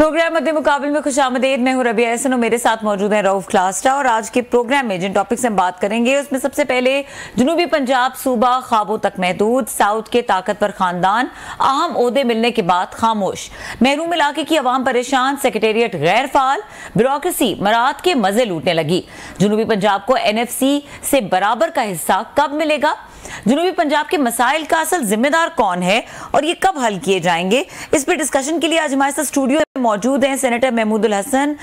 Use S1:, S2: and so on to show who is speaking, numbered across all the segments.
S1: Programme मध्य मुकाबले में खुशामदीद। मैं हूं रबिया एहसन और मेरे साथ मौजूद हैं रऊफ क्लास्टा। और आज के प्रोग्राम में जिन टॉपिक्स हम बात करेंगे उसमें सबसे पहले जनूबी पंजाब सूबा ख्वाबों तक महदूद, साउथ के ताकतवर खानदान, अहम ओहदे मिलने के बाद खामोश, महरूम इलाके की आवाम परेशान, सेक्रेटेरिएट गैर फाल, ब्यूरोक्रेसी मरात के मजे लूटने लगी। जनूबी पंजाब को NFC से बराबर का हिस्सा कब मिलेगा? जनूबी पंजाब के मसाइल का असल जिम्मेदार कौन है और ये कब हल किए जाएंगे? इस पर डिस्कशन के लिए आज हमारे साथ स्टूडियो में मौजूद हैं सेनेटर महमूदुल हसन,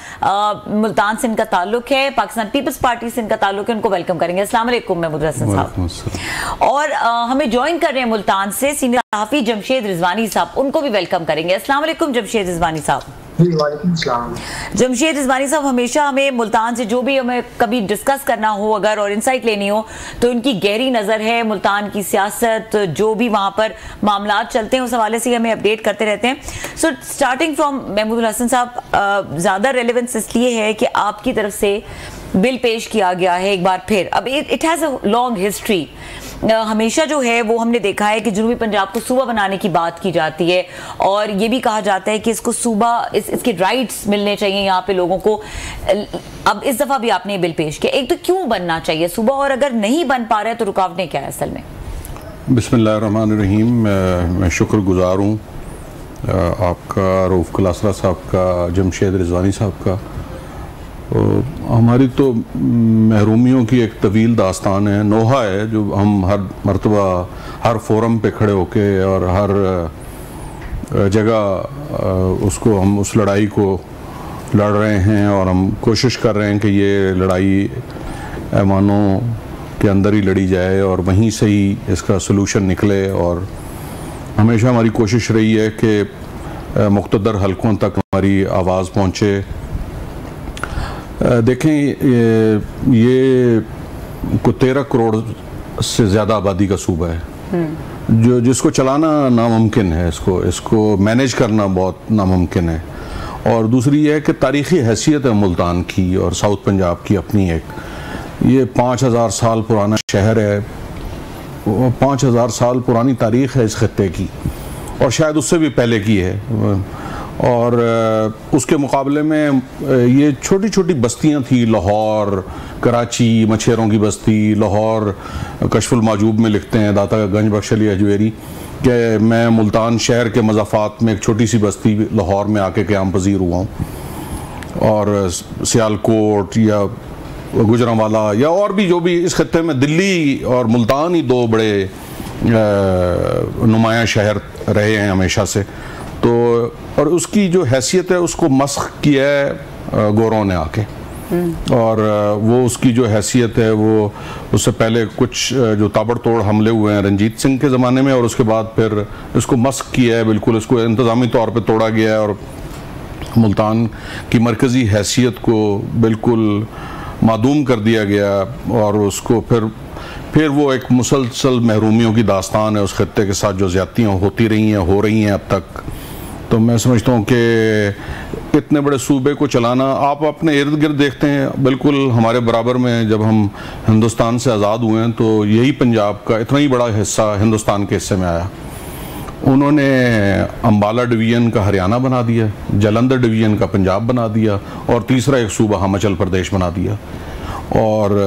S1: मुल्तान से इनका ताल्लुक है, पाकिस्तान पीपल्स पार्टी से इनका ताल्लुक है। उनको वेलकम करेंगे। अस्सलाम वालेकुम महमूदुल हसन साहब। और हमें ज्वाइन कर रहे हैं मुल्तान से सीनियर सहाफी जमशेद रिजवानी साहब, उनको भी वेलकम करेंगे। अस्सलाम वालेकुम जमशेद रिजवानी साहब। जमशेद रिजवानी साहब, हमेशा हमें मुल्तान से जो भी हमें कभी डिस्कस करना हो अगर और इंसाइट लेनी हो तो इनकी गहरी नज़र है, मुल्तान की सियासत, जो भी वहाँ पर मामलात चलते हैं उस हवाले से हमें अपडेट करते रहते हैं। So starting from Mahmudul Hasan साहब, ज़्यादा रेलेवेंस इसलिए है कि आपकी तरफ से बिल पेश किया गया है एक बार फिर। अब it has a long history. हमेशा जो है वो हमने देखा है कि जनूबी पंजाब को सूबा बनाने की बात की जाती है और ये भी कहा जाता है कि इसको सूबा, इसके राइट्स मिलने चाहिए यहाँ पे लोगों को। अब इस दफ़ा भी आपने बिल पेश किया। एक तो क्यों बनना चाहिए सूबा, और अगर नहीं बन पा रहा है तो रुकावटें क्या है असल में?
S2: बिस्मिल्लाहिर्रहमानिर्रहीम। मैं शुक्रगुजार हूँ आपका, रऊफ क्लास्टा साहब का, जमशेद रिजवानी साहब का। हमारी तो महरूमियों की एक तवील दास्तान है, नोहा है, जो हम हर मर्तबा हर फोरम पे खड़े होके और हर जगह उसको हम उस लड़ाई को लड़ रहे हैं और हम कोशिश कर रहे हैं कि ये लड़ाई ऐवानों के अंदर ही लड़ी जाए और वहीं से ही इसका सलूशन निकले। और हमेशा हमारी कोशिश रही है कि मुख्तदर हलकों तक हमारी आवाज़ पहुँचे। देखें, ये को 13 करोड़ से ज़्यादा आबादी का सूबा है जो जिसको चलाना नामुमकिन है, इसको मैनेज करना बहुत नामुमकिन है। और दूसरी ये है कि तारीख़ी हैसियत है मुल्तान की और साउथ पंजाब की अपनी एक, ये 5000 साल पुराना शहर है, 5000 साल पुरानी तारीख़ है इस खत्ते की और शायद उससे भी पहले की है। और उसके मुकाबले में ये छोटी छोटी बस्तियां थी, लाहौर, कराची, मछेरों की बस्ती, लाहौर कशफुल माजूब में लिखते हैं दाता गंज बख्श अली अजवेरी कि मैं मुल्तान शहर के मज़ाफ़ात में एक छोटी सी बस्ती लाहौर में आके क़याम पज़ीर हुआ हूँ। और सियालकोट या गुजरांवाला या और भी जो भी इस खत्ते में, दिल्ली और मुल्तान ही दो बड़े नुमायाँ शहर रहे हैं हमेशा से। तो और उसकी जो हैसियत है उसको मस्ख किया है गोरों ने आके, और वो उसकी जो हैसियत है वो उससे पहले कुछ जो ताबड़तोड़ हमले हुए हैं रंजीत सिंह के ज़माने में और उसके बाद फिर इसको मस्ख किया है, बिल्कुल इसको इंतज़ामी तौर पे तोड़ा गया है और मुल्तान की मरकज़ी हैसियत को बिल्कुल मादूम कर दिया गया। और उसको फिर वो एक मुसलसल महरूमियों की दास्तान है उस खत्ते के साथ, जो ज़्यादतियाँ होती रही हैं, हो रही हैं अब तक। तो मैं समझता हूँ कि इतने बड़े सूबे को चलाना, आप अपने इर्द गिर्द देखते हैं, बिल्कुल हमारे बराबर में जब हम हिंदुस्तान से आज़ाद हुए हैं तो यही पंजाब का इतना ही बड़ा हिस्सा हिंदुस्तान के हिस्से में आया। उन्होंने अम्बाला डिवीज़न का हरियाणा बना दिया, जलंधर डिवीज़न का पंजाब बना दिया और तीसरा एक सूबा हिमाचल प्रदेश बना दिया। और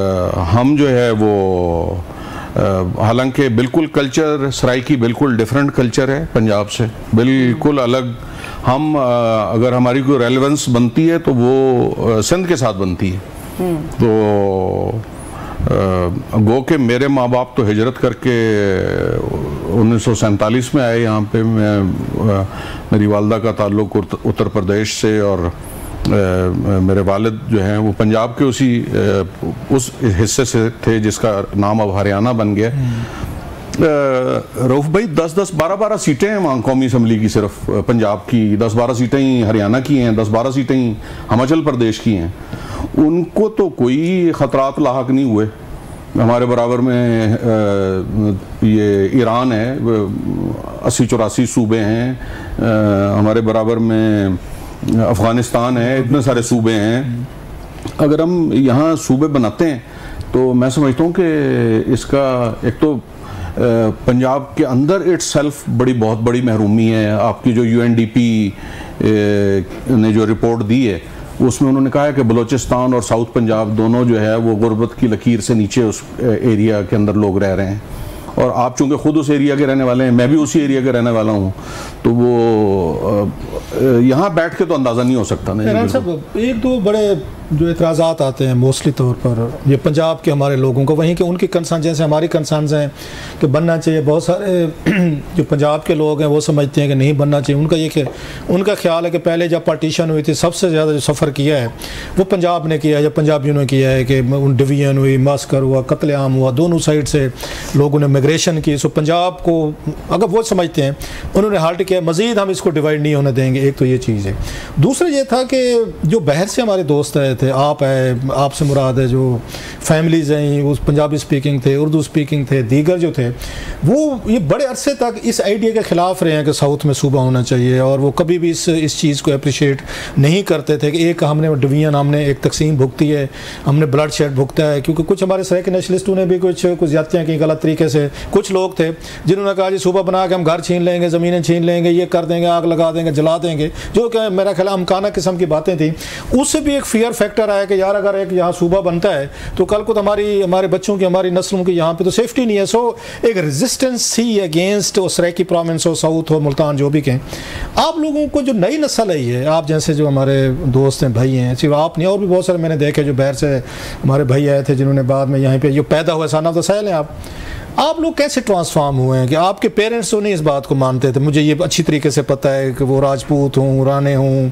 S2: हम जो है वो हालांकि बिल्कुल कल्चर सराइकी बिल्कुल डिफरेंट कल्चर है पंजाब से, बिल्कुल अलग। हम अगर हमारी कोई रेलेवेंस बनती है तो वो सिंध के साथ बनती है। तो गो के मेरे माँ बाप तो हिजरत करके 1947 में आए यहाँ पे। मेरी वालदा का ताल्लुक उत्तर प्रदेश से और मेरे वालिद जो हैं वो पंजाब के उस हिस्से से थे जिसका नाम अब हरियाणा बन गया। रऊफ भाई, 10-10, 12-12 सीटें हैं वहाँ कौमी असम्बली की, सिर्फ पंजाब की 10-12 सीटें ही हरियाणा की हैं, 10-12 सीटें ही हिमाचल प्रदेश की हैं। उनको तो कोई ख़तरात लाहक नहीं हुए। हमारे बराबर में ये ईरान है, 80-84 सूबे हैं। हमारे बराबर में अफ़गानिस्तान है, इतने सारे सूबे हैं। अगर हम यहाँ सूबे बनाते हैं तो मैं समझता हूँ कि इसका एक तो पंजाब के अंदर इट्सेल्फ बहुत बड़ी महरूमी है। आपकी जो UNDP ने जो रिपोर्ट दी है उसमें उन्होंने कहा है कि बलूचिस्तान और साउथ पंजाब दोनों जो है वो गुर्बत की लकीर से नीचे उस एरिया के अंदर लोग रह रहे हैं। और आप चूंकि खुद उस एरिया के रहने वाले हैं, मैं भी उसी एरिया का रहने वाला हूँ, तो वो यहाँ बैठ के तो अंदाज़ा नहीं हो सकता। नहीं
S3: साहब, एक दो बड़े जो एतराज़ात आते हैं मोस्टली तौर पर ये पंजाब के हमारे लोगों को, वहीं के उनके कंसर्न जैसे हमारी कंसर्न्स हैं कि बनना चाहिए। बहुत सारे जो पंजाब के लोग हैं वो समझते हैं कि नहीं बनना चाहिए। उनका ख्याल है कि पहले जब पार्टीशन हुई थी सबसे ज़्यादा जो सफ़र किया है वो पंजाब ने किया है, जब पंजाबियों ने किया है कि डिवीजन हुई, मास्कर हुआ, कत्लेआम हुआ, दोनों साइड से लोगों ने मिग्रेशन की। सो पंजाब को अगर वो समझते हैं उन्होंने हाल्ट किया, मज़ीद हम इसको डिवाइड नहीं होने देंगे। एक तो ये चीज़ है। दूसरा ये था कि जो बाहर से हमारे दोस्त आए थे, आप है, आपसे मुराद है जो फैमिलीज़ हैं उस पंजाबी स्पीकिंग थे, उर्दू स्पीकिंग थे, दीगर जो थे वो ये बड़े अरसे तक इस आइडिया के ख़िलाफ़ रहे हैं कि साउथ में सूबा होना चाहिए। और वो कभी भी इस चीज़ को अप्रिशिएट नहीं करते थे कि एक हमने डिवीजन, हमने एक तकसीम भुगती है, हमने ब्लड शेड भुगता है। क्योंकि कुछ हमारे सराय के नेशनलिस्टों ने भी कुछ ज़्यादतियाँ की गलत तरीके से। कुछ लोग थे जिन्होंने कहा जी सूबा बना के हम घर छीन लेंगे, ज़मीनें छीन लेंगे, ये कर देंगे, आग लगा देंगे, जला देंगे, जो कि मेरा ख्याल अमकाना किस्म की बातें थी। उससे भी एक फियर फैक्टर आया कि यार अगर एक यहाँ सूबा बनता है तो कल को तो हमारे बच्चों की, हमारी नस्लों की यहाँ पे तो सेफ्टी नहीं है। सो एक रेजिस्टेंस थी अगेंस्ट सराइकी प्रोविंस हो, साउथ हो, मुल्तान, जो भी कहें। आप लोगों को जो नई नस्ल आई है, आप जैसे जो हमारे दोस्त हैं, भाई हैं, सिर्फ आप नहीं और भी बहुत सारे मैंने देखे जो बाहर से हमारे भाई आए थे जिन्होंने बाद में यहाँ पे जो पैदा हुआ सन ऑफ द सैल हैं आप लोग कैसे ट्रांसफॉर्म हुए हैं कि आपके पेरेंट्स तो नहीं इस बात को मानते थे? मुझे ये अच्छी तरीके से पता है कि वो राजपूत हूँ, राणे हूँ,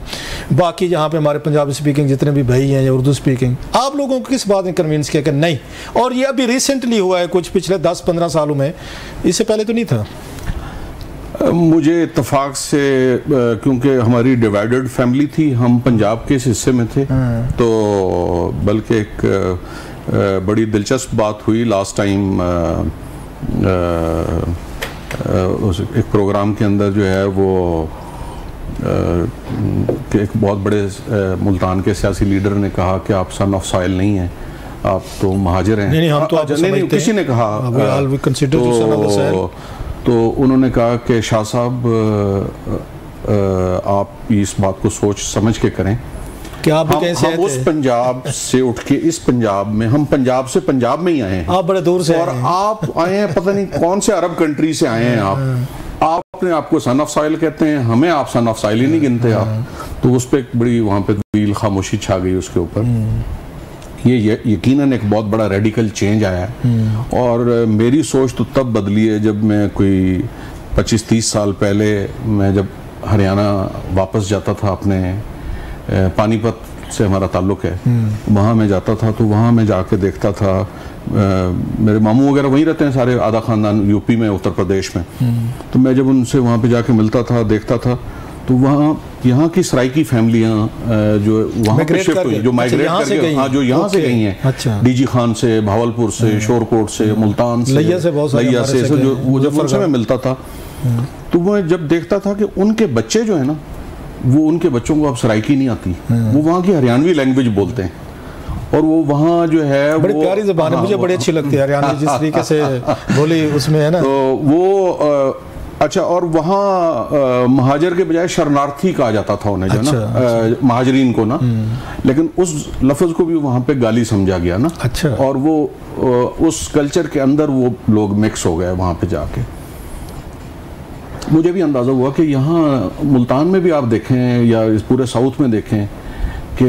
S3: बाकी जहाँ पे हमारे पंजाबी स्पीकिंग जितने भी भाई हैं या उर्दू स्पीकिंग, आप लोगों को किस बात ने कन्विंस किया कि नहीं? और ये अभी रिसेंटली हुआ है कुछ पिछले 10-15 सालों में, इससे पहले तो नहीं था।
S2: मुझे इत्तेफाक से क्योंकि हमारी डिवाइडेड फैमिली थी, हम पंजाब के इस हिस्से में थे, तो बल्कि एक बड़ी दिलचस्प बात हुई लास्ट टाइम एक प्रोग्राम के अंदर जो है वो एक बहुत बड़े मुल्तान के सियासी लीडर ने कहा कि आप सन ऑफ सॉइल नहीं हैं, आप तो महाजिर हैं।
S3: नहीं, हम तो
S2: नहीं, किसी ने कहा तो उन्होंने कहा कि शाह साहब आप इस बात को सोच समझ के करें
S3: कि आप भी कैसे
S2: हम उस पंजाब से उठ के इस पंजाब में, हम पंजाब से पंजाब में ही आए हैं,
S3: आप बड़े दूर से
S2: और आप आए हैं पता नहीं कौन से अरब कंट्री से आए हैं आप अपने आपको सन ऑफ सॉइल कहते हैं, हमें आप सन ऑफ सॉइल ही नहीं गिनते आप। तो उस पर एक बड़ी वहाँ पे तवील खामोशी छा गई उसके ऊपर। ये यकीनन एक बहुत बड़ा रेडिकल चेंज आया है। और मेरी सोच तो तब बदली है जब मैं कोई 25-30 साल पहले मैं जब हरियाणा वापस जाता था, अपने पानीपत से हमारा ताल्लुक़ है, वहाँ मैं जाता था तो वहाँ मैं जाके देखता था, मेरे मामू वगैरह वहीं रहते हैं सारे, आधा ख़ानदान यूपी में, उत्तर प्रदेश में। तो मैं जब उनसे वहाँ पे जाके मिलता था, देखता था, तो वहाँ यहाँ की सराइकी फैमिलियाँ जो वहाँ पे शिफ्ट हुई, जो माइग्रेट करके, हाँ, जो यहाँ से गई हैं, डीजी खान से, भावलपुर से, शोरकोट से, मुल्तान से, लैया से, जो वो जब उनसे मैं मिलता था तो मैं जब देखता था कि उनके बच्चे जो है ना, वो उनके बच्चों को अब सराइकी नहीं आती, वो वहाँ की हरियाणवी लैंग्वेज बोलते हैं, और वो वहाँ जो है
S3: बड़ी प्यारी ज़बान है, मुझे बड़ी अच्छी लगती है हरियाणवी जिस तरीके से बोली उसमें है ना।
S2: तो वो अच्छा, और वहाँ महाजर के बजाय शरणार्थी कहा जाता था उन्हें, जो ना महाजरीन को ना, लेकिन उस लफ्ज़ को भी वहाँ पे गाली समझा गया ना।
S3: अच्छा।
S2: और वो उस कल्चर के अंदर वो लोग मिक्स हो गए वहाँ पे जाके। मुझे भी अंदाज़ा हुआ कि यहाँ मुल्तान में भी आप देखें या इस पूरे साउथ में देखें कि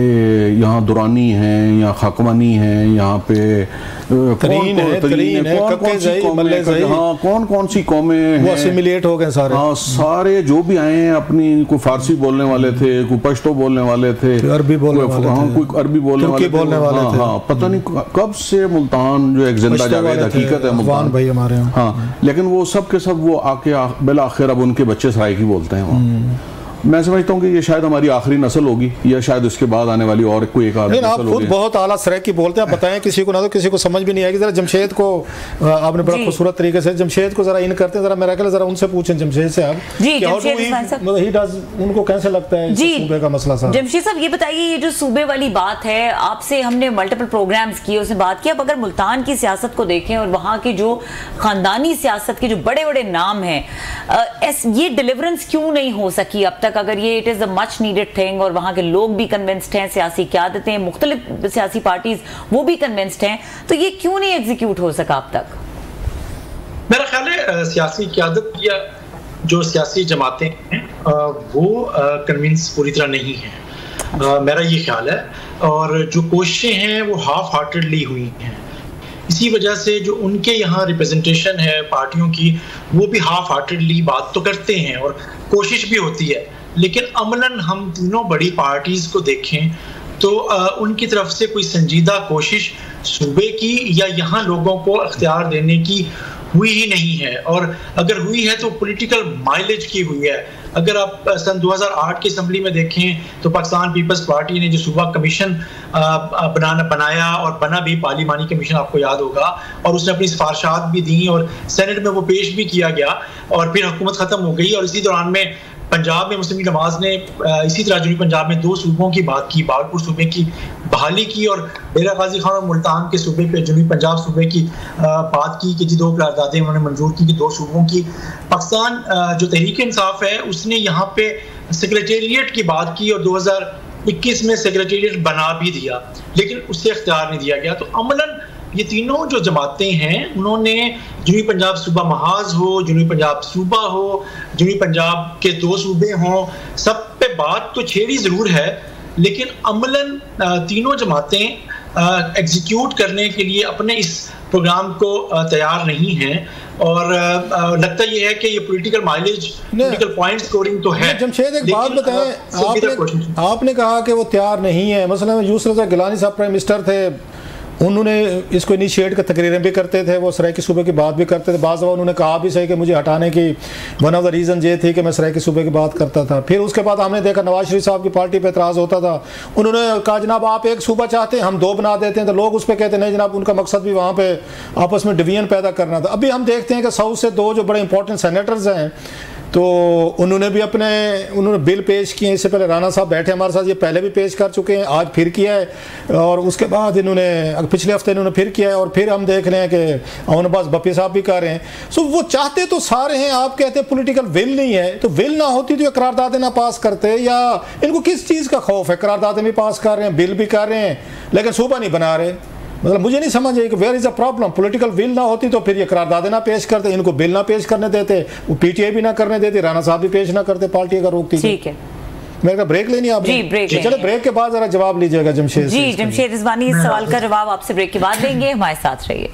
S2: यहाँ दुरानी हैं, यहाँ खाकवानी हैं, यहाँ पे कौन कौन सी कौमें
S3: वो असिमिलेट हो गए सारे।
S2: हाँ, सारे जो भी आए हैं, अपनी कोई फारसी बोलने वाले थे, कोई पश्तो बोलने वाले थे,
S3: अरबी बोलने वाले थे,
S2: कोई अरबी बोलने वाले थे। हाँ, पता नहीं कब से मुल्तान जो एक जिंदा जावेद हकीकत है मुल्तान
S3: भाई हमारे यहाँ।
S2: हाँ, लेकिन वो सब के सब वो आके बिल आखिर अब उनके बच्चे सराइकी बोलते हैं वहाँ। मैं समझता हूँ कि ये शायद हमारी आखिरी नस्ल होगी या शायद उसके बाद आने वाली और कोई एक आध
S3: नस्ल होगी। बहुत आला सराय की बोलते हैं, बताएं किसी को ना, तो किसी को समझ भी नहीं आएगी। जरा जमशेद को आपने बड़ा खूबसूरत तरीके से जमशेद को जरा इन करते हैं, जरा मेरा ख्याल जरा उनसे पूछें जमशेद से आप उनको कैसे लगता है सूबे का मसला। साहब
S1: जमशेद साहब ये बताइए, ये जो सूबे वाली बात है, आपसे हमने मल्टीपल प्रोग्राम्स किए, उसमें बात की, अब अगर मुल्तान की सियासत को देखें और वहाँ की जो खानदानी सियासत के जो बड़े बड़े नाम हैं, ये डिलीवरेंस क्यों नहीं हो सकी अब तक? अगर ये it is a much needed thing और वहां के लोग भी कन्विंस्ड हैं, सियासी क़यादतें, मुख्तलिफ सियासी पार्टीज वो भी कन्विंस्ड हैं, तो ये क्यों नहीं एग्जीक्यूट हो सका अब तक?
S4: मेरा ख्याल है सियासी क़यादत या जो सियासी जमातें हैं वो कन्विंस पूरी तरह नहीं है, मेरा ये ख्याल है। और जो कोशिशें हैं वो हाफ हार्टेडली हुई हैं, इसी वजह से जो उनके यहाँ रिप्रेजेंटेशन है पार्टियों की, वो भी हाफ हार्टेडली बात तो करते हैं और कोशिश भी होती है, लेकिन अमलन हम तीनों बड़ी पार्टीज को देखें तो उनकी तरफ से कोई संजीदा कोशिश सूबे की या यहाँ लोगों को इख्तियार देने की हुई ही नहीं है। और अगर हुई है तो पॉलिटिकल माइलेज की हुई है। अगर आप सन 2008 की असम्बली में देखें तो पाकिस्तान पीपल्स पार्टी ने जो सूबा कमीशन बनाया और बना भी, पार्लिमानी कमीशन आपको याद होगा, और उसने अपनी सिफारिशात भी दी और सेनेट में वो पेश भी किया गया और फिर हुकूमत ख़त्म हो गई। और इसी दौरान में पंजाब में मुस्लिम लीग नवाज ने इसी तरह जुनूबी पंजाब में 2 सूबों की बात की, बावलपुर सूबे की बहाली की और डेरा गाजी खान और मुल्तान के सूबे पे जुनूबी पंजाब सूबे की बात की कि 2 करारदादें उन्होंने मंजूर की कि 2 सूबों की। पाकिस्तान जो तहरीक इंसाफ है उसने यहाँ पे सेक्रेटेरिएट की बात की और 2021 में सेक्रेटेरिएट बना भी दिया, लेकिन उससे इख्तियार नहीं दिया गया। तो अमलन ये तीनों जो जमातें हैं उन्होंने जुनूबी पंजाब सूबा महाज हो, जुनूबी पंजाब सूबा हो, जुनूबी पंजाब के 2 सूबे हों, सब पे बात तो छेड़ी ज़रूर है, लेकिन अमलन तीनों जमातें एग्जीक्यूट करने के लिए अपने इस प्रोग्राम को तैयार नहीं हैं। और लगता ये है कि ये political mileage, political point scoring तो है।
S3: जमशेद एक बात बताएं, आपने कहा कि वो तैयार नहीं है। मसलन यूसुफ रज़ा गिलानी साहब प्राइम मिनिस्टर थे, उन्होंने इसको इनिशिएट कर तकरीरें भी करते थे, वो सराय के सूबे की बात भी करते थे। बाज़ दफ़ा उन्होंने कहा भी सही कि मुझे हटाने की वन ऑफ द रीज़न ये थी कि मैं सराय के सूबे की बात करता था। फिर उसके बाद हमने देखा नवाज शरीफ साहब की पार्टी पे एतराज़ होता था, उन्होंने कहा जनाब आप एक सूबा चाहते हैं, हम 2 बना देते हैं, तो लोग उस पर कहते नहीं जनाब, उनका मकसद भी वहाँ पर आपस में डिवीजन पैदा करना था। अभी हम देखते हैं कि साउथ से 2 जो बड़े इंपॉर्टेंट सेनेटर्स हैं तो उन्होंने भी उन्होंने बिल पेश किए। इससे पहले राना साहब बैठे हमारे साथ, ये पहले भी पेश कर चुके हैं, आज फिर किया है और उसके बाद इन्होंने पिछले हफ्ते इन्होंने फिर किया है और फिर हम देख रहे हैं कि उनके पास बप्पी साहब भी कर रहे हैं। सो वो चाहते तो सारे हैं, आप कहते हैं पॉलिटिकल विल नहीं है, तो विल ना होती तो ये करारदादें ना पास करते, या इनको किस चीज़ का खौफ है? करारदादें भी पास कर रहे हैं, बिल भी कर रहे हैं, लेकिन सूबा नहीं बना रहे। मतलब मुझे नहीं समझ आई कि where is a problem. Political will ना होती तो फिर ये करारदादें ना पेश करते, इनको बिल ना पेश करने देते, वो पीटीआई भी ना करने देते, राना साहब भी पेश ना करते, पार्टी अगर रोकती। ठीक है, मेरे ब्रेक लेनी है आप?
S1: जी ब्रेक।
S3: चलो ब्रेक के बाद जरा जवाब लीजिएगा जमशेद
S1: जी। जमशेद रिजवानी इस सवाल का जवाब आपसे ब्रेक के बाद देंगे, हमारे साथ रहिए।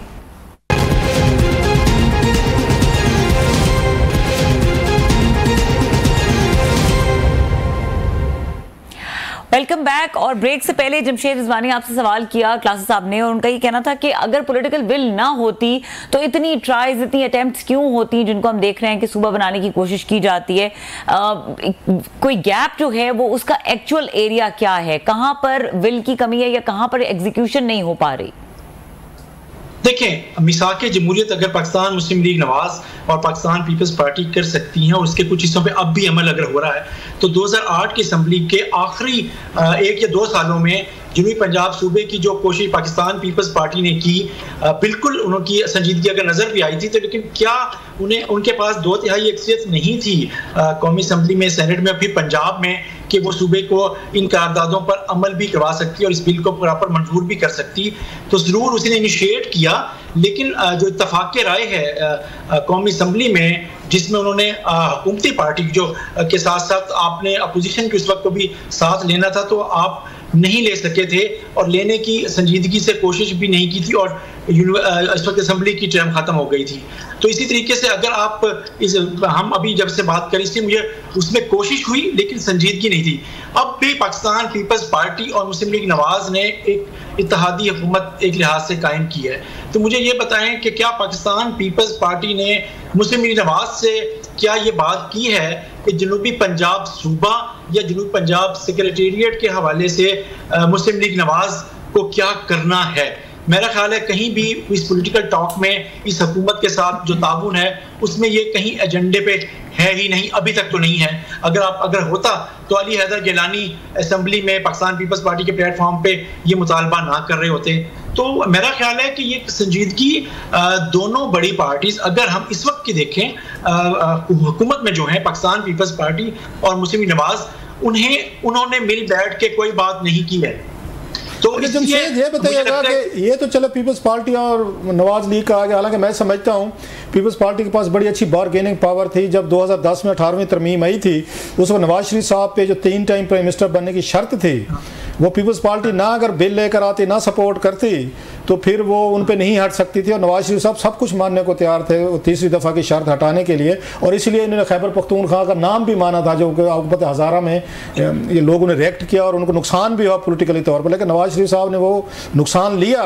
S1: Welcome back. और ब्रेक से पहले जमशेद रिजवानी आपसे सवाल किया क्लास साहब ने, और उनका ये कहना था कि अगर पॉलिटिकल विल ना होती तो इतनी ट्राइज, इतनी अटेम्प्ट्स क्यों होती जिनको हम देख रहे हैं कि सूबा बनाने की कोशिश की जाती है? कोई गैप जो है वो उसका एक्चुअल एरिया क्या है? कहां पर विल की कमी है या कहां पर एग्जीक्यूशन नहीं हो पा रही?
S4: देखें, मिसाक जमहूरियत अगर पाकिस्तान मुस्लिम लीग नवाज और पाकिस्तान पीपल्स पार्टी कर सकती हैं और उसके कुछ हिस्सों पे अब भी अमल अगर हो रहा है, तो 2008 की असम्बली के आखिरी 1 या 2 सालों में जुनूबी पंजाब सूबे की जो कोशिश पाकिस्तान पीपल्स पार्टी ने की, बिल्कुल उनकी संजीदगी अगर नजर भी आई थी, तो लेकिन क्या उनके पास 2/3 अक्सरियत नहीं थी कौमी असम्बली में, सेनेट में, फिर पंजाब में, कि वो सूबे को इन करारदादों पर अमल भी करवा सकती और इस बिल को प्रॉपर मंजूर भी कर सकती? तो जरूर उसने इनिशिएट किया, लेकिन जो इत्तफाक राय है कौमी असम्बली में, जिसमें उन्होंने हुकूमती पार्टी जो के साथ साथ आपने अपोजिशन के उस वक्त को भी साथ लेना था, तो आप नहीं ले सके थे और लेने की संजीदगी से कोशिश भी नहीं की थी और इस वक्त असम्बली की टर्म खत्म हो गई थी। तो इसी तरीके से अगर आप हम अभी जब से बात करें, इसलिए मुझे उसमें कोशिश हुई लेकिन संजीदगी नहीं थी। अब भी पाकिस्तान पीपल्स पार्टी और मुस्लिम लीग नवाज ने एक इत्तेहादी हुकूमत एक लिहाज से कायम की है। तो मुझे ये बताएं कि क्या पाकिस्तान पीपल्स पार्टी ने मुस्लिम लीग नवाज से क्या ये बात की है कि जनूबी पंजाब सूबा या जनूबी पंजाब सेक्रेटेरिएट के हवाले से मुस्लिम लीग नवाज को क्या करना है? मेरा ख्याल है कहीं भी इस पॉलिटिकल टॉक में इस हुकूमत के साथ जो ताउन है उसमें ये कहीं एजेंडे पे है ही नहीं, अभी तक तो नहीं है। अगर होता तो अली हैदर गिलानी असेंबली में पाकिस्तान पीपल्स पार्टी के प्लेटफॉर्म पे ये मुतालबा ना कर रहे होते। तो मेरा ख्याल है कि ये संजीदगी दोनों बड़ी पार्टीज, अगर हम इस वक्त की देखें हुकूमत में जो है पाकिस्तान पीपल्स पार्टी और मुस्लिम लीग नवाज, उन्होंने मिल बैठ के कोई बात नहीं की है। तो
S3: जमशेद ये बताइएगा कि ये तो चलो पीपल्स पार्टी और नवाज लीग का आगे, हालांकि मैं समझता हूँ पीपल्स पार्टी के पास बड़ी अच्छी बारगेनिंग पावर थी। जब 2010 में 18वीं तरमीम आई थी उस वक्त नवाज शरीफ साहब पे जो 3 टाइम प्राइम मिनिस्टर बनने की शर्त थी, वो पीपल्स पार्टी ना अगर बिल लेकर आती, ना सपोर्ट करती, तो फिर वो उन पे नहीं हट सकती थी। और नवाज शरीफ साहब सब कुछ मानने को तैयार थे तीसरी दफ़ा की शर्त हटाने के लिए, और इसलिए इन्होंने खैबर पख्तूनख्वा का नाम भी माना था, जो आपको पता है हज़ारा में ये लोगों ने रिएक्ट किया और उनको नुकसान भी हुआ पॉलिटिकली तौर पर। लेकिन नवाज शरीफ साहब ने वो नुकसान लिया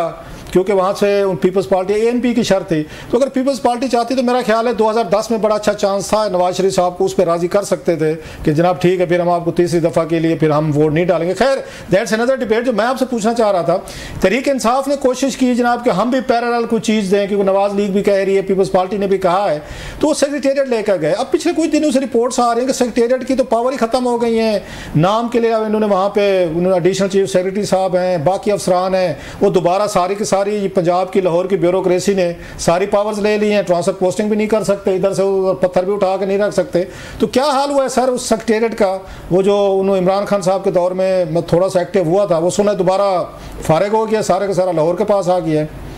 S3: क्योंकि वहाँ से पीपल्स पार्टी ANP की शर्त थी। तो अगर पीपल्स पार्टी चाहती तो मेरा ख्याल है 2010 में बड़ा अच्छा चांस था, नवाज शरीफ साहब को उस पर राज़ी कर सकते थे कि जनाब ठीक है फिर हम आपको तीसरी दफ़ा के लिए फिर हम वोट नहीं डालेंगे। खैर दैट्स अनदर डिबेट। जो मैं आपसे पूछना चाह रहा था, तहरीक इंसाफ ने कोशिश की जनाब कि हम भी पैरेलल कोई चीज़ दें, क्योंकि नवाज लीग भी कह रही है, पीपल्स पार्टी ने भी कहा है, तो वो सेक्रेटेरिएट लेकर गए। अब पिछले कुछ दिनों से रिपोर्ट्स आ रही हैं कि सेक्रेटेरिएट की तो पावर ही ख़त्म हो गई है, नाम के लिए इन्होंने वहाँ पे एडिशनल चीफ सेक्रेटरी साहब हैं, बाकी अफसरान हैं, वो दोबारा सारी की सारी पंजाब लाहौर की ब्यूरोक्रेसी ने सारी पावर्स ले ली हैं, ट्रांसफर पोस्टिंग भी नहीं कर सकते, इधर से पत्थर भी उठा के नहीं रख सकते। तो क्या हाल हुआ है सर उस सेक्रेटेरिएट का? वो जो उन्होंने इमरान खान साहब के दौर में थोड़ा सा एक्टिव हुआ था, वो सुना दोबारा फारिग हो गया, सारे का सारा लाहौर के पास आ गया है।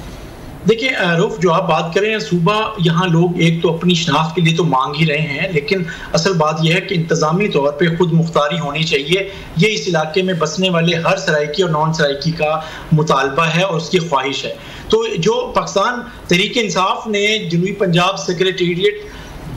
S4: देखिए रूफ, जो आप बात करें सूबा, यहाँ लोग एक तो अपनी शनाख्त के लिए तो मांग ही रहे हैं, लेकिन असल बात यह है कि इंतजामी तौर पे खुद मुख्तारी होनी चाहिए। ये इस इलाके में बसने वाले हर सराइकी और नॉन सराइकी का मुतालबा है और उसकी ख्वाहिश है। तो जो पाकिस्तान तहरीक इंसाफ ने जनूबी पंजाब सेक्रेटेरिएट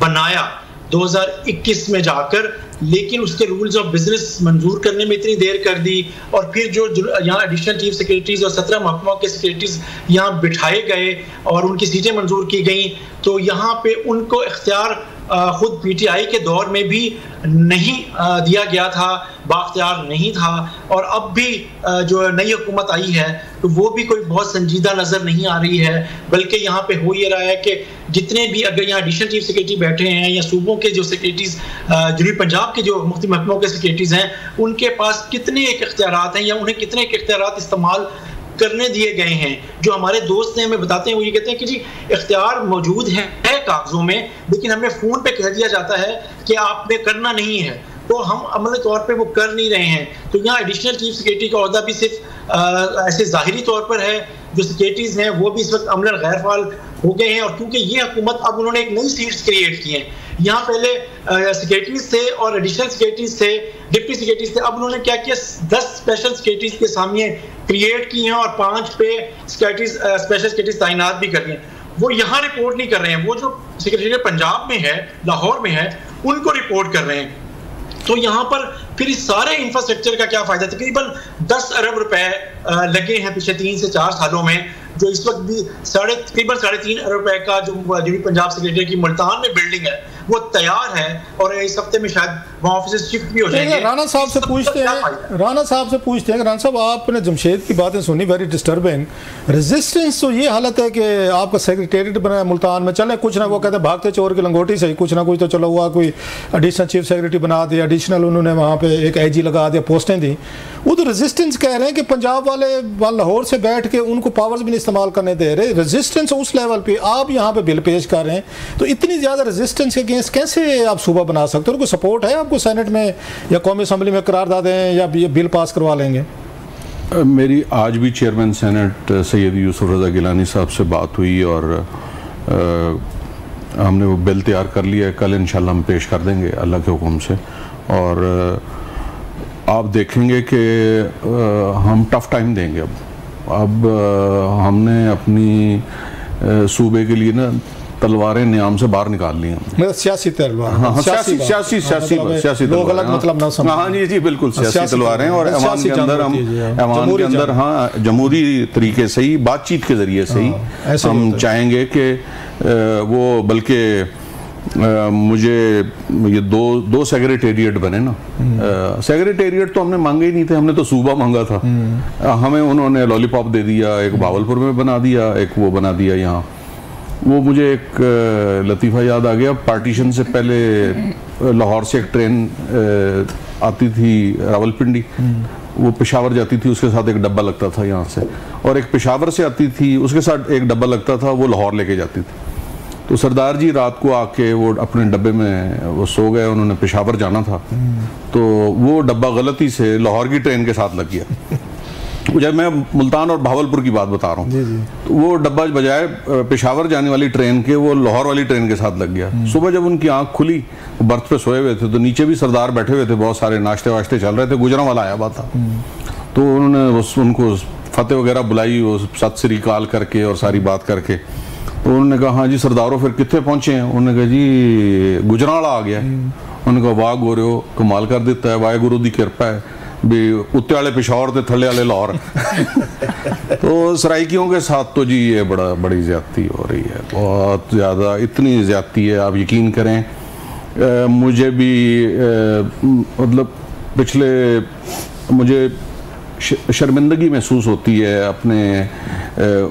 S4: बनाया 2021 में जाकर, लेकिन उसके रूल्स ऑफ बिजनेस मंजूर करने में इतनी देर कर दी, और फिर जो यहाँ एडिशनल चीफ सेक्रेटरीज और 17 महकमों के सेक्रेटरीज यहाँ बिठाए गए और उनकी सीटें मंजूर की गई, तो यहाँ पे उनको इख्तियार खुद PTI के दौर में भी नहीं दिया गया था, बाख्तियार नहीं था। और अब भी जो नई हुकूमत आई है तो वो भी कोई बहुत संजीदा नज़र नहीं आ रही है, बल्कि यहाँ पे हो ये रहा है कि जितने भी अगर यहाँ एडिशनल चीफ सेक्रेटरी बैठे हैं या सूबों के जो सेक्रेटरीज, जनूबी पंजाब के जो मुख्तलिफ महकमों के सेक्रेटरीज हैं, उनके पास कितने एक इख्तियारात हैं या उन्हें कितने एक इख्तियारात इस्तेमाल करने दिए गए हैं। जो हमारे दोस्त हैं हमें बताते हैं, वो ये कहते हैं कि जी इख्तियार मौजूद है कागजों में, लेकिन हमें फ़ोन पे कह दिया जाता है कि आपने करना नहीं है, तो हम अमली तौर पे वो कर नहीं रहे हैं। तो यहाँ एडिशनल चीफ सेक्रेटरी का ओहदा भी सिर्फ ऐसे ज़ाहिरी तौर पर है, जो सेक्रेटरीज हैं वो भी इस वक्त अमलन गैर फाल हो गए हैं। और क्योंकि ये हुकूमत, अब उन्होंने एक नई सीट्स क्रिएट की हैं, यहाँ पहले सेक्रेटरीज थे और एडिशनल सेक्रेटरीज थे, डिप्टी सेक्रेटरीज थे, अब उन्होंने क्या किया 10 स्पेशल सेक्रेटरीज के सामने क्रिएट की हैं और 5 पे सेक्रेटरीज स्पेशल सेक्रेटरीज तैनात भी कर दिए। वो यहाँ रिपोर्ट नहीं कर रहे हैं, वो जो सेक्रेटरी पंजाब में है, लाहौर में है, उनको रिपोर्ट कर रहे हैं। तो यहाँ पर फिर इस सारे इंफ्रास्ट्रक्चर का क्या फायदा? तकरीबन 10 अरब रुपए लगे हैं पिछले 3 से 4 सालों में, जो इस वक्त भी तकरीबन 3.5 अरब रुपए का जो पंजाब सेक्रेटरी की मुल्तान में बिल्डिंग है वो तैयार है, और इस हफ्ते में शायद वहाँ ऑफिस शिफ्ट भी हो जाएंगे।
S3: राना साहब से पूछते हैं राना साहब, आपने जमशेद की बातें सुनी, वेरी डिस्टर्बिंग। रेजिस्टेंस तो ये हालत है कि आपका सेक्रेटेरिएट बना है मुल्तान में, चले कुछ ना, वो कहते हैं भागते चोर की लंगोटी से ही कुछ ना कुछ तो चलो हुआ, कोई एडिशनल चीफ सेक्रेटरी बना दिया, एडिशनल उन्होंने वहाँ पे एक IG लगा दिया, पोस्टें दी। वो तो रेजिस्टेंस कह रहे हैं कि पंजाब वाले लाहौर से बैठ के उनको पावर्स भी नहीं इस्तेमाल करने दे रहे। रेजिस्टेंस उस लेवल पे आप यहाँ पे बिल पेश कर रहे हैं, तो इतनी ज़्यादा रेजिस्टेंस के अगेंस्ट कैसे आप सूबा बना सकते हो? कोई सपोर्ट है आपको सेनेट में या कौमी असम्बली में करारदाद दें या ये बिल पास करवा लेंगे?
S2: मेरी आज भी चेयरमैन सेनेट सैयद यूसुफ रज़ा गिलानी साहब से बात हुई और हमने वो बिल तैयार कर लिया है, कल इंशाल्लाह हम पेश कर देंगे अल्लाह के हुक्म से। और आप देखेंगे कि हम टफ टाइम देंगे। अब हमने अपनी सूबे के लिए ना तलवारें नियाम से बाहर निकाल ली हैं।
S3: सियासी तलवार,
S2: हाँ, सियासी
S3: लोग गलत मतलब ना समझें।
S2: हाँ जी बिल्कुल सियासी तलवारें, और ऐवान के अंदर हाँ जमहूरी तरीके से ही, बातचीत के जरिए से ही हम चाहेंगे कि वो बल्कि मुझे ये दो सेक्रेटेरिएट बने ना। सेक्रेटेरिएट तो हमने मांगे ही नहीं थे, हमने तो सूबा मांगा था। हमें उन्होंने लॉलीपॉप दे दिया, एक भावलपुर में बना दिया, एक वो बना दिया यहाँ। वो मुझे एक लतीफ़ा याद आ गया, पार्टीशन से पहले लाहौर से एक ट्रेन आती थी रावलपिंडी, वो पेशावर जाती थी, उसके साथ एक डब्बा लगता था यहाँ से, और एक पेशावर से आती थी, उसके साथ एक डब्बा लगता था, वो लाहौर लेके जाती थी। तो सरदार जी रात को आके वो अपने डब्बे में वो सो गए, उन्होंने पेशावर जाना था, तो वो डब्बा गलती से लाहौर की ट्रेन के साथ लग गया। जब मैं मुल्तान और भावलपुर की बात बता रहा हूँ, तो वो डब्बा बजाय पेशावर जाने वाली ट्रेन के वो लाहौर वाली ट्रेन के साथ लग गया। सुबह जब उनकी आंख खुली, बर्थ पे सोए हुए थे, तो नीचे भी सरदार बैठे हुए थे, बहुत सारे नाश्ते वाश्ते चल रहे थे, गुजरांवाला आया हुआ था। तो उन्होंने उनको फतेह वगैरह बुलाई, वो सत श्री अकाल करके और सारी बात करके, तो उन्होंने कहा हाँ जी सरदारों फिर कितने पहुंचे हैं? उन्होंने कहा जी गुजरांवाला आ गया। उन्होंने कहा वाह गोरियो कमाल कर देता है, वाहे गुरु की कृपा है भी, उत्ते वाले पेशावर ते थल्ले वाले लाहौर। तो सराइकियों के साथ तो जी ये बड़ी ज्यादती हो रही है, बहुत ज़्यादा, इतनी ज्यादती है आप यकीन करें। मुझे भी मतलब मुझे शर्मिंदगी महसूस होती है अपने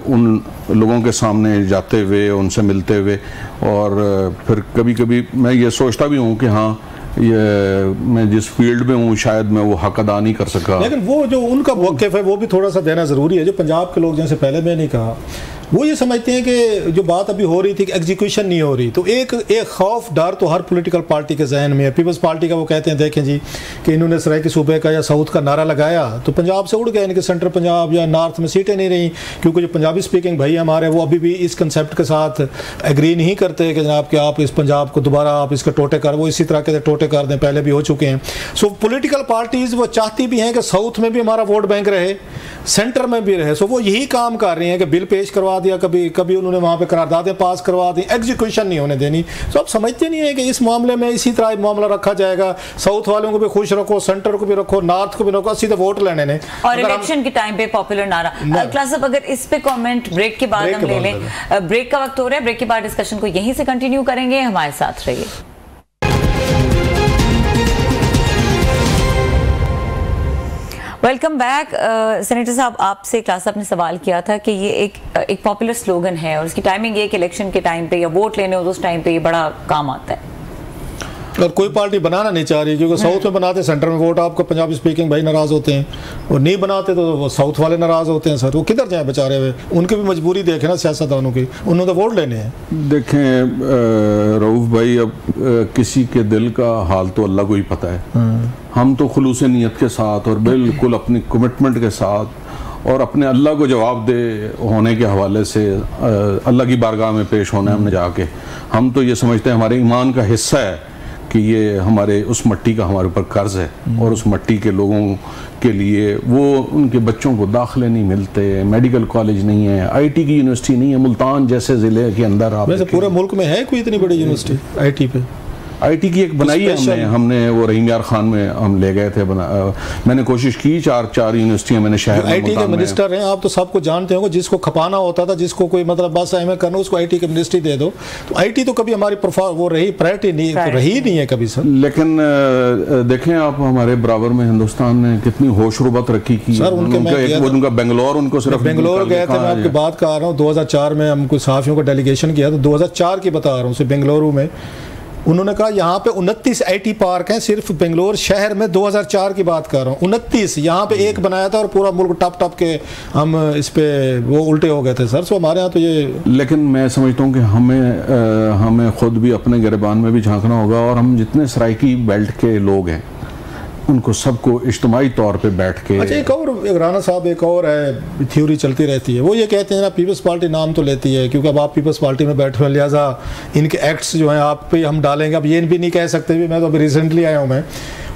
S2: उन लोगों के सामने जाते हुए, उनसे मिलते हुए, और फिर कभी कभी मैं ये सोचता भी हूँ कि हाँ ये मैं जिस फील्ड में हूँ शायद मैं वो हक अदा नहीं कर सका।
S3: लेकिन वो जो उनका मौक़िफ़ है वो भी थोड़ा सा देना ज़रूरी है। जो पंजाब के लोग, जैसे पहले मैंने कहा, वो ये समझते हैं कि जो बात अभी हो रही थी कि एग्जीक्यूशन नहीं हो रही, तो एक खौफ डर तो हर पॉलिटिकल पार्टी के जहन में है। पीपल्स पार्टी का वो कहते हैं देखें जी कि इन्होंने सराइकी सूबे का या साउथ का नारा लगाया तो पंजाब से उड़ गए, इनके सेंट्रल पंजाब या नॉर्थ में सीटें नहीं रही, क्योंकि जो पंजाबी स्पीकिंग भाई हमारे वो अभी भी इस कंसेप्ट के साथ एग्री नहीं करते कि जनाब कि आप इस पंजाब को दोबारा आप इसके टोटे कर, वो इसी तरह के टोटे कर दें, पहले भी हो चुके हैं। सो पॉलिटिकल पार्टीज़ वो चाहती भी हैं कि साउथ में भी हमारा वोट बैंक रहे, सेंटर में भी रहे। सो वो यही काम कर रही हैं कि बिल पेश करवा दिया, कभी उन्होंने वहाँ पे करारदादें पास करवा दी, एग्जीक्यूशन नहीं होने देनी। तो आप समझते नहीं है कि इस मामले में इसी तरह मामला रखा जाएगा, साउथ वालों को भी खुश रखो, सेंटर को भी रखो, नॉर्थ को भी रखो, सीधे वोट लेने ने।
S1: और इलेक्शन के टाइम पे पॉपुलर नारा। क्लास साहब अगर इस पे कमेंट ब्रेक के बाद हम ले लें, ब्रेक का वक्त हो रहा है, ब्रेक के बाद डिस्कशन को यहीं से कंटिन्यू करेंगे, हमारे साथ रहिए। Welcome back. सेनेटर साहब, आपसे क्लास साहब ने सवाल किया था कि ये एक पॉपुलर स्लोगन है और उसकी टाइमिंग ये कि इलेक्शन के टाइम पे या वोट लेने हो तो उस टाइम पे ये बड़ा काम आता है,
S3: और कोई पार्टी बनाना नहीं चाह रही, क्योंकि साउथ में बनाते सेंटर में वोट आपको पंजाबी स्पीकिंग भाई नाराज होते हैं, और नहीं बनाते तो वो साउथ वाले नाराज होते हैं। सर वो किधर जाए बेचारे हुए, उनकी भी मजबूरी देखें ना सियासतदानों की, उन्होंने तो वोट लेने हैं।
S2: देखें रऊफ भाई, अब किसी के दिल का हाल तो अल्लाह को ही पता है। हम तो खुलूस नीयत के साथ और बिल्कुल अपनी कमिटमेंट के साथ और अपने अल्लाह को जवाब दे होने के हवाले से अल्लाह की बारगाह में पेश होना है हमने जाके। हम तो ये समझते हैं हमारे ईमान का हिस्सा है कि ये हमारे उस मट्टी का हमारे ऊपर कर्ज है, और उस मट्टी के लोगों के लिए वो उनके बच्चों को दाखिले नहीं मिलते, मेडिकल कॉलेज नहीं है, आईटी की यूनिवर्सिटी नहीं है। मुल्तान जैसे ज़िले के अंदर आप
S3: वैसे पूरे मुल्क में है कोई इतनी बड़ी यूनिवर्सिटी आईटी पे?
S2: आईटी की एक बनाई है हमने वो रहीम यार खान में हम ले गए थे, मैंने कोशिश की, चार यूनिवर्सिटियां मैंने शहर में।
S3: आईटी के मिनिस्टर हैं आप, तो सबको जानते होंगे, जिसको खपाना होता था, जिसको कोई मतलब बस एम करना, उसको आईटी की मिनिस्ट्री दे दो। तो आईटी तो कभी हमारी वो रही प्रायोरिटी नहीं, तो रही नहीं है कभी सर।
S2: लेकिन देखें आप, हमारे बराबर में हिंदुस्तान ने कितनी होशरुबत रखी की
S3: सर।
S2: उनका बेंगलोर, उनको सिर्फ
S3: बेंगलोर गए थे, मैं आपकी बात कर रहा हूँ, 2004 में हम कुछ सहाफियों का डेलीगेशन किया, तो 2004 की बता रहा हूँ, बेंगलुरु में उन्होंने कहा यहाँ पे 29 आईटी पार्क हैं सिर्फ बेंगलोर शहर में, 2004 की बात कर रहा हूँ, 29। यहाँ पे एक बनाया था और पूरा मुल्क टप के हम इस पे वो उल्टे हो गए थे सर। सो हमारे यहाँ तो ये,
S2: लेकिन मैं समझता हूँ कि हमें खुद भी अपने गिरबान में भी झांकना होगा, और हम जितने सराइकी बेल्ट के लोग हैं उनको सबको इज्तिमाई तौर पे बैठ के।
S3: अच्छा, एक राना साहब एक और है थ्योरी चलती रहती है, वो ये कहते हैं ना पीपल्स पार्टी नाम तो लेती है क्योंकि अब आप पीपल्स पार्टी में बैठे हुए, लिहाजा इनके एक्ट्स जो हैं आप पे हम डालेंगे। अब ये भी नहीं कह सकते भी, मैं तो अभी रिसेंटली आया हूँ मैं,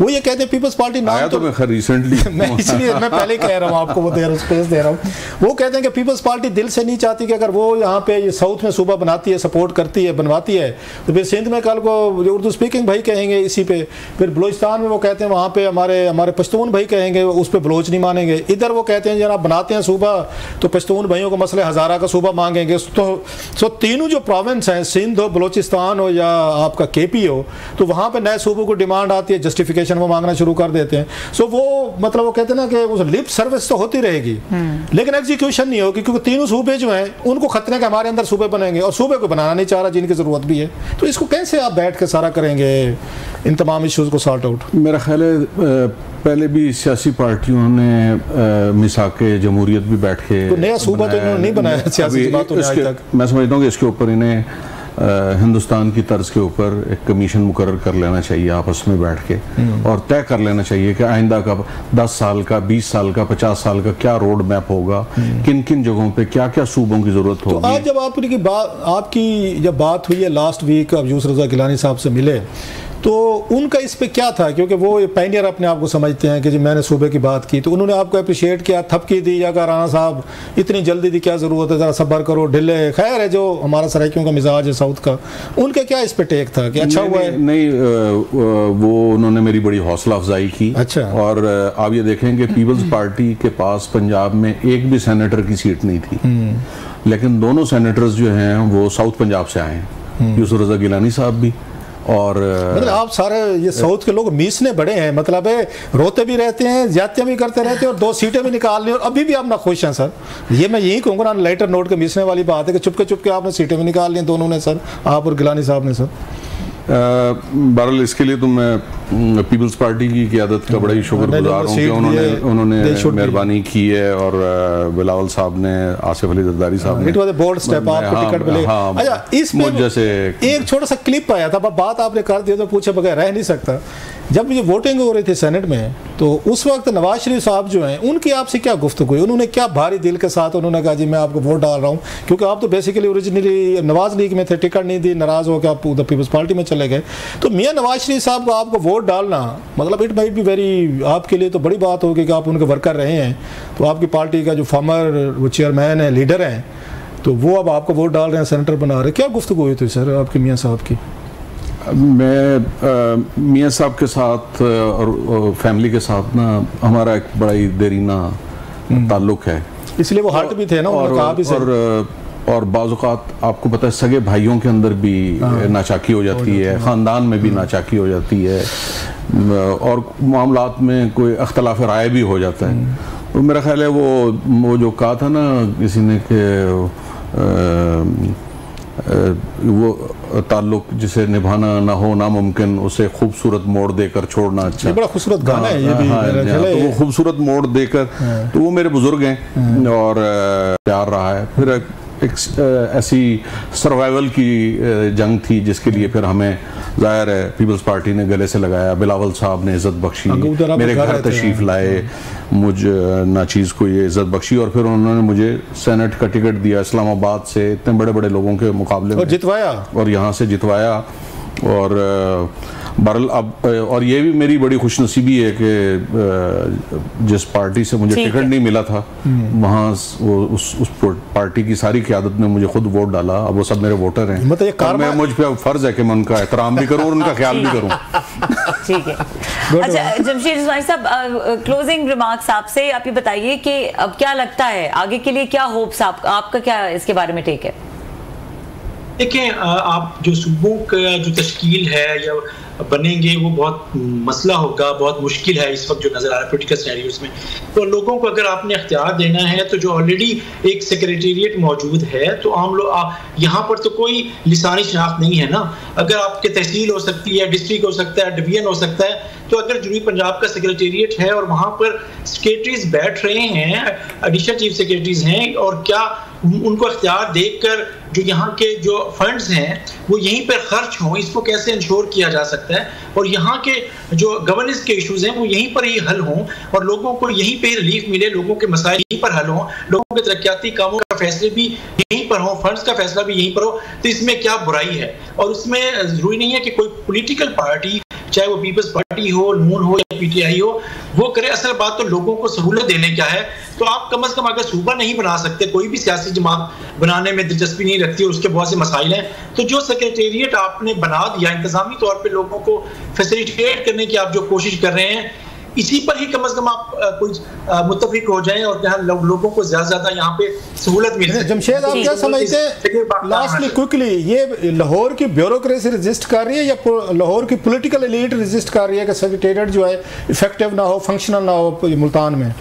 S3: वो ये कहते हैं पीपल्स पार्टी नाम
S2: तो मैं खैर रिसेंटली
S3: मैं इसलिए मैं पहले ही कह रहा हूँ आपको, वो स्पेस दे रहा हूँ। वो कहते हैं कि पीपल्स पार्टी दिल से नहीं चाहती कि अगर वो यहाँ पे ये साउथ में सूबा बनाती है, सपोर्ट करती है, बनवाती है, तो फिर सिंध में कल को जो उर्दू स्पीकिंग भाई कहेंगे इसी पे, फिर बलूचिस्तान में वो कहते हैं वहाँ पे हमारे पश्तून भाई कहेंगे उस पर बलोच नहीं मानेंगे, इधर वो कहते हैं जनाब बनाते हैं सूबा तो पश्तून भाइयों को मसले हज़ारा का सूबा मांगेंगे। तो तीनों जो प्रोविंस हैं, सिंध हो, बलोचिस्तान हो या आपका KP हो, तो वहाँ पे नए सूबों को डिमांड आती है, जस्टिफिकेशन वो मांगना शुरू कर देते हैं। सो वो मतलब वो कहते हैं ना कि उस लिप सर्विस तो होती रहेगी लेकिन एग्जीक्यूशन नहीं होगी, क्योंकि तीनों सूबे जो हैं उनको खतरे के हमारे अंदर सूबे बनेंगे और सूबे को बनाना नहीं चाह रहा जिनकी ज़रूरत भी है। तो इसको कैसे आप बैठ के सारा करेंगे इन तमाम इश्यूज़ को सॉर्ट आउट?
S2: मेरा ख्याल है पहले भी सियासी पार्टियों ने मिसाके जमहूरियत भी बैठ के
S3: नया सूबा तो इन्होंने नहीं बनाया सियासी जमातों ने आज तक।
S2: मैं समझता हूँ कि इसके ऊपर इन्हें हिंदुस्तान की तर्ज के ऊपर एक कमीशन मुकर्रर कर लेना चाहिए आपस में बैठ के और तय कर लेना चाहिए कि आइंदा का 10 साल का, 20 साल का, 50 साल का क्या रोड मैप होगा, किन किन जगहों पे क्या क्या सूबों की जरूरत होगी।
S3: तो आज जब आपकी जब बात हुई है लास्ट वीक अब यूसुफ रज़ा गिलानी साहब से मिले तो उनका इस पे क्या था, क्योंकि वो पायनियर अपने आप को समझते हैं कि जी मैंने सूबे की बात की, तो उन्होंने आपको अप्रिशिएट किया, थपकी दी या कहा राणा साहब इतनी जल्दी दी क्या ज़रूरत है, ज़रा सब्र करो, ढिले, खैर है जो हमारा सराइकियों का मिजाज है साउथ का, उनका क्या इस पे टेक था कि अच्छा हुआ है?
S2: नहीं, वो उन्होंने मेरी बड़ी हौसला अफजाई की।
S3: अच्छा।
S2: और आप ये देखें कि पीपल्स पार्टी के पास पंजाब में एक भी सेनेटर की सीट नहीं थी, लेकिन दोनों सेनेटर्स जो हैं वो साउथ पंजाब से आए हैं, यूसुफ रज़ा गिलानी साहब भी। और
S3: मतलब आप सारे ये साउथ के लोग मीसने बड़े हैं, मतलब है रोते भी रहते हैं, ज्यादतियां भी करते रहते हैं और 2 सीटें भी निकाल ली और अभी भी आप ना खुश हैं सर। ये मैं यही कहूँगा ना, लाइटर नोट के मीसने वाली बात है कि चुपके आपने सीटें भी निकाल ली दोनों ने सर, आप और गिलानी साहब ने सर।
S2: बहरहाल इसके लिए तो मैं पीपल्स पार्टी की क़यादत का बड़ा ही शुक्रगुजार हूँ कि उन्होंने मेहरबानी की है और बिलावल साहब ने, आसिफ अली जरदारी साहब ने,
S3: it was a bold step, आपको टिकट मिले। अच्छा, इसमें
S2: जैसे
S3: एक छोटा सा क्लिप आया था, बात आपने कर दी तो पूछे बगैर रह नहीं सकता। जब ये वोटिंग हो रही थी सेनेट में तो उस वक्त नवाज शरीफ साहब जो हैं उनकी आपसे क्या गुफ्तगू हुई, उन्होंने क्या भारी दिल के साथ उन्होंने कहा जी मैं आपको वोट डाल रहा हूँ, क्योंकि आप तो बेसिकली ओरिजिनली नवाज लीग में थे, टिकट नहीं दी, नाराज़ होकर आप उधर पीपल्स पार्टी में चले गए। तो मियाँ नवाज शरीफ साहब को आपको वोट डालना मतलब इट माइट बी वेरी, आपके लिए तो बड़ी बात होगी कि आप उनके वर्कर रहे हैं, तो आपकी पार्टी का जो फॉर्मर वो चेयरमैन है, लीडर हैं, तो वो अब आपको वोट डाल रहे हैं, सेनेटर बना रहे हैं, क्या गुफ्तगू हुई थी सर आपके मियाँ साहब की?
S2: मैं मियाँ साहब के साथ और फैमिली के साथ ना हमारा एक बड़ा ही देरीना ताल्लुक है,
S3: इसलिए वो हर्ट भी थे ना,
S2: और बाज़ औक़ात आपको पता है सगे भाइयों के अंदर भी नाचाकी हो जाती है, ख़ानदान में भी नाचाकी हो जाती है और मामलात में कोई अख्तलाफ राय भी हो जाता है। तो मेरा ख्याल है वो जो कहा था ना किसी ने कि वो ताल्लुक जिसे निभाना ना हो नामुमकिन, उसे खूबसूरत मोड़ देकर छोड़ना अच्छा।
S3: बड़ा खूबसूरत गाना है ये भी।
S2: तो वो खूबसूरत मोड़ देकर, तो वो मेरे बुजुर्ग हैं और प्यार रहा है। फिर एक ऐसी सर्वाइवल की जंग थी जिसके लिए फिर हमें ज़ाहिर है पीपल्स पार्टी ने गले से लगाया, बिलावल साहब ने इज़्ज़त बख्शी, मेरे घर तशरीफ़ लाए, मुझ नाचीज़ को ये इज़्ज़त बख्शी और फिर उन्होंने मुझे सेनेट का टिकट दिया इस्लामाबाद से, इतने बड़े बड़े लोगों के मुकाबले में,
S3: और जितवाया,
S2: और यहाँ से जितवाया। और बहरहाल अब और ये भी मेरी बड़ी खुशनसीबी है कि जिस पार्टी से मुझे टिकट नहीं मिला था वहाँ उस पार्टी की सारी क़यादत ने मुझे खुद वोट डाला। अब वो सब मेरे वोटर हैं, मतलब मैं मुझ पे फ़र्ज़ है कि मैं उनका एहतराम भी करूँ और उनका ख्याल भी करूँ।
S1: ठीक है। अच्छा जमशेद रिजवानी साहब, क्लोजिंग रिमार्क्स आपसे, आप ये बताइए कि अब क्या लगता है आगे के लिए, क्या होप्स आपका क्या इसके बारे में टेक है?
S4: देखें, आप जो सूबों का जो तश्कील है या बनेंगे वो बहुत मसला होगा, बहुत मुश्किल है इस वक्त जो नज़र आ रहा है पोलिटिकल सिनेरियोस में। तो लोगों को अगर आपने इख्तियार देना है तो जो ऑलरेडी एक सेक्रेटेरिएट मौजूद है, तो आम लोग यहाँ पर तो कोई लिसानी शनाख्त नहीं है ना। अगर आपके तहसील हो सकती है, डिस्ट्रिक्ट हो सकता है, डिवीजन हो सकता है, तो अगर जनूबी पंजाब का सेक्रेटेरिएट है और वहाँ पर सेक्रेटरीज बैठ रहे हैं, एडिशनल चीफ सेक्रेटरीज हैं, और क्या उनको इख्तियार देकर जो यहाँ के जो फंड्स हैं वो यहीं पर खर्च हों, इसको कैसे इंश्योर किया जा सकता है, और यहाँ के जो गवर्नेंस के इश्यूज हैं वो यहीं पर ही हल हों और लोगों को यहीं पे रिलीफ मिले, लोगों के मसाइल यहीं पर हल हों, लोगों के तरक्याती कामों का फैसले भी यहीं पर हों, फंड्स का फैसला भी यहीं पर हो, तो इसमें क्या बुराई है? और उसमें जरूरी नहीं है कि कोई पॉलिटिकल पार्टी, चाहे वो पीपल्स पार्टी हो, नून हो या पीटीआई हो, वो करे। असल बात तो लोगों को सहूलत देने क्या है। तो आप कम से कम अगर सूबा नहीं बना सकते, कोई भी सियासी जमात बनाने में दिलचस्पी नहीं रखती और उसके बहुत से मसाइल हैं, तो जो सेक्रेटेरिएट आपने बना दिया, इंतजामी तौर पे लोगों को फैसिलिटेट करने की आप जो कोशिश कर रहे हैं, इसी पर ही कम से कम आप कुछ मुत्तफिक हो जाएं और जहाँ लोगों को ज्यादा यहाँ पे सहूलत मिल सके।
S3: जमशेद, आप क्या समझते हैं लास्टली क्विकली, ये लाहौर की ब्यूरोक्रेसी रजिस्ट कर रही है या लाहौर की पॉलिटिकल एलीट रजिस्ट कर रही है कि सेक्रेटेरिएट जो है इफेक्टिव ना हो, फंक्शनल ना हो मुल्तान में?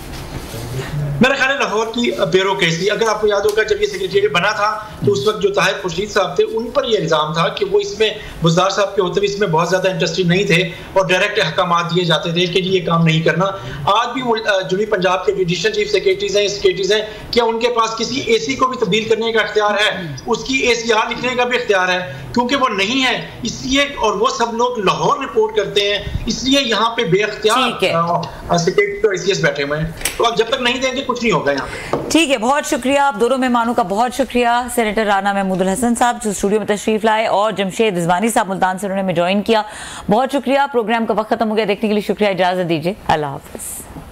S4: मेरा ख्याल है लाहौर की ब्यूरोक्रेसी, अगर आपको याद होगा जब ये सेक्रेटेरिएट बना था तो उस वक्त जो ताहिर खुर्शीद साहब थे उन पर ये इल्ज़ाम था कि वो इसमें बुज़दार साहब के होते हुए इसमें बहुत ज़्यादा इंटरेस्टेड नहीं थे और डायरेक्ट अहकामात दिए जाते थे कि ये काम नहीं करना। आज भी जुनूबी पंजाब के जुडिशल चीफ सेक्रेटरीज हैं, क्या उनके पास किसी एसी को भी तब्दील करने का इख्तियार है? उसकी ACR लिखने का भी इख्तियार है? क्योंकि वो नहीं है इसलिए, और वो सब लोग लाहौर रिपोर्ट करते हैं, इसलिए यहाँ पे बेख्तियार सेक्रेटरी और ACS बैठे हुए हैं। तो अब जब तक नहीं देंगे कुछ नहीं होगा यहाँ पे।
S1: ठीक है, बहुत शुक्रिया आप दोनों मेहमानों का, बहुत शुक्रिया सेनेटर राना महमूदुल हसन साहब जो स्टूडियो में तशरीफ लाए और जमशेद रिजवानी साहब मुल्तान से उन्होंने ज्वाइन किया। बहुत शुक्रिया। प्रोग्राम का वक्त खत्म हो गया, देखने के लिए शुक्रिया, इजाजत दीजिए, अल्लाह हाफिज।